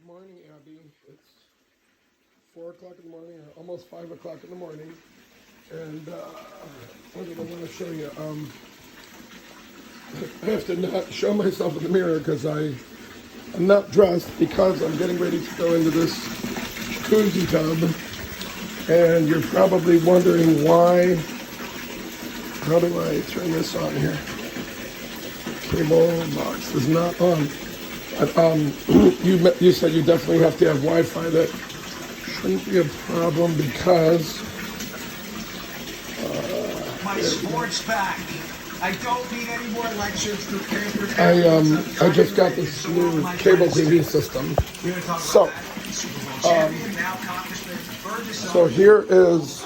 morning, Abby. It's 4 o'clock in the morning, or almost 5 o'clock in the morning. And what did I want to show you? I have to not show myself in the mirror because I'm not dressed because I'm getting ready to go into this jacuzzi tub. And you're probably wondering why. How do I turn this on here? Cable box is not on. You said you definitely have to have Wi-Fi. That shouldn't be a problem because my sports back. I don't need any more lectures to prepare. I just got this new cable TV system. So here is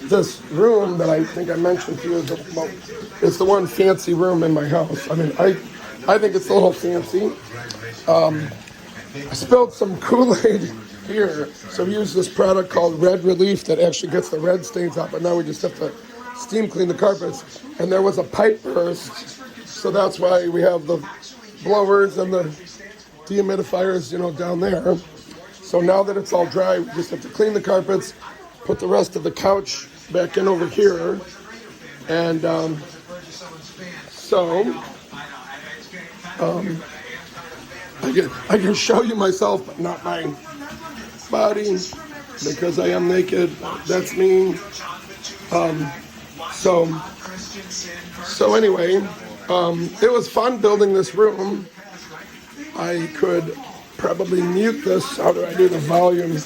this room that I think I mentioned to you. It's the one fancy room in my house. I mean, I think it's a little fancy. I spilled some Kool-Aid here, so we use this product called Red Relief that actually gets the red stains out, but now we just have to steam clean the carpets. And there was a pipe burst, so that's why we have the blowers and the dehumidifiers, down there. So now that it's all dry, we just have to clean the carpets, put the rest of the couch back in over here, and I can show you myself, but not my body, because I am naked. That's me. So anyway, it was fun building this room. I could probably mute this. How do I do the volume?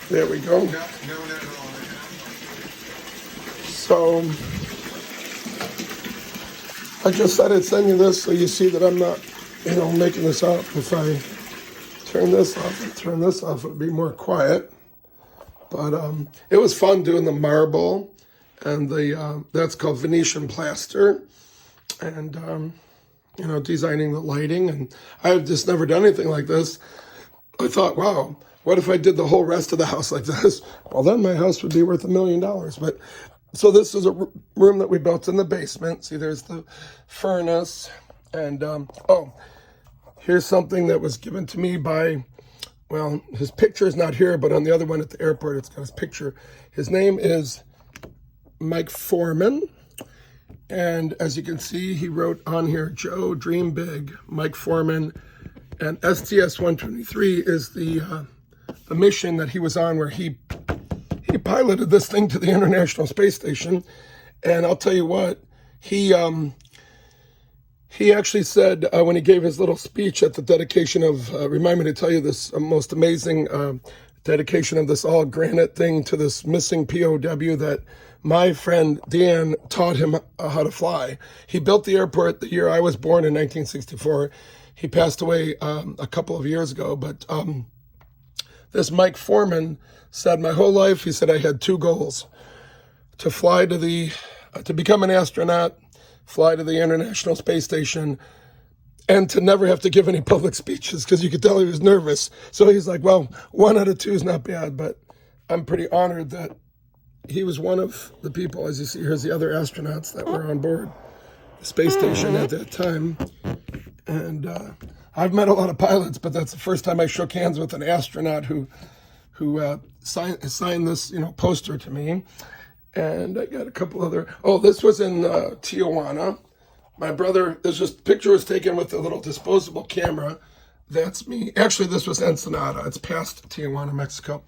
There we go. So I just thought I'd send you this so you see that I'm not, making this up. If I turn this off and turn this off, it would be more quiet. But it was fun doing the marble and that's called Venetian plaster, and designing the lighting. And I've just never done anything like this. I thought, wow, what if I did the whole rest of the house like this? Well, then my house would be worth $1 million. But so this is a room that we built in the basement. See, there's the furnace, and here's something that was given to me by. Well, his picture is not here, but on the other one at the airport, it's got his picture. His name is Mike Foreman. And as you can see, he wrote on here, Joe, dream big, Mike Foreman. And STS-123 is the mission that he was on, where he piloted this thing to the International Space Station. And I'll tell you what, he actually said when he gave his little speech at the dedication of, remind me to tell you this most amazing dedication of this all granite thing to this missing POW that my friend Dan taught him how to fly. He built the airport the year I was born in 1964. He passed away a couple of years ago, but this Mike Foreman said, my whole life, he said, I had two goals: to fly to become an astronaut, fly to the International Space Station, and to never have to give any public speeches, because you could tell he was nervous. So he's like, well, 1 out of 2 is not bad, but I'm pretty honored that he was one of the people. As you see, here's the other astronauts that were on board the space station at that time. And I've met a lot of pilots, but that's the first time I shook hands with an astronaut who signed this, poster to me. And I got a couple other. Oh, this was in Tijuana. My brother, picture was taken with a little disposable camera. That's me. Actually, this was Ensenada. It's past Tijuana, Mexico.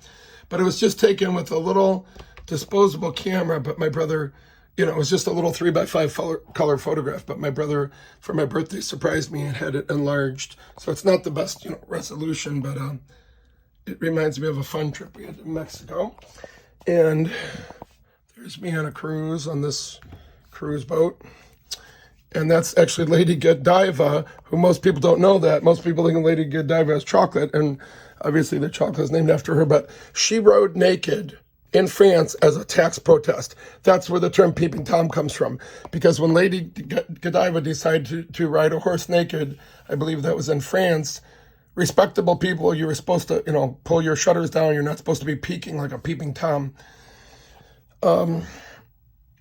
But it was just taken with a little disposable camera. But my brother, it was just a little 3x5 color photograph. But my brother, for my birthday, surprised me and had it enlarged. So it's not the best, resolution, but it reminds me of a fun trip we had in Mexico. And there's me on a cruise on this cruise boat. And that's actually Lady Godiva, who most people don't know that. Most people think of Lady Godiva as chocolate, and obviously the chocolate is named after her. But she rode naked in France as a tax protest. That's where the term peeping Tom comes from. Because when Lady Godiva decided to ride a horse naked, I believe that was in France, respectable people, you were supposed to, pull your shutters down. You're not supposed to be peeking like a peeping Tom. And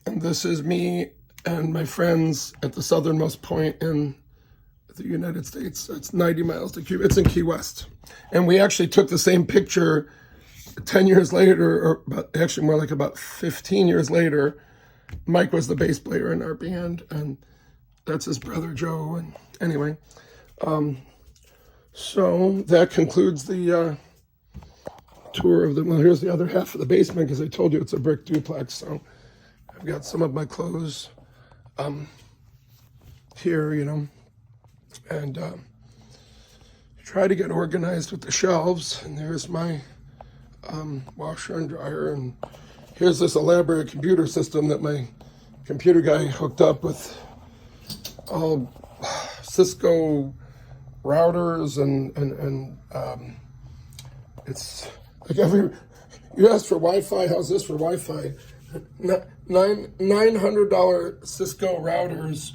this is me and my friends at the southernmost point in the United States. It's 90 miles to Cuba. It's in Key West. And we actually took the same picture 10 years later, or actually more like about 15 years later. Mike was the bass player in our band, and that's his brother Joe. And anyway, so that concludes the tour of the, well, here's the other half of the basement, because I told you it's a brick duplex. So I've got some of my clothes here, you know, and try to get organized with the shelves. And there's my washer and dryer, and here's this elaborate computer system that my computer guy hooked up with all Cisco routers, and it's like you ask for Wi-Fi, how's this for Wi-Fi? $900 Cisco routers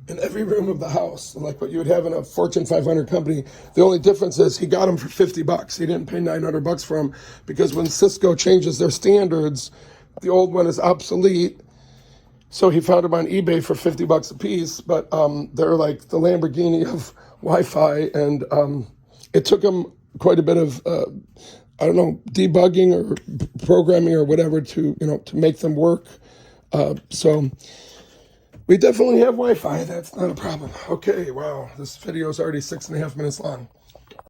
in every room of the house, like what you would have in a Fortune 500 company. The only difference is he got them for $50. He didn't pay $900 for them, because when Cisco changes their standards, the old one is obsolete. So he found them on eBay for $50 a piece, but they're like the Lamborghini of Wi-Fi, and it took him quite a bit of I don't know, debugging or programming or whatever to, you know, to make them work. So we definitely have Wi-Fi. That's not a problem. Okay, wow, this video is already 6.5 minutes long.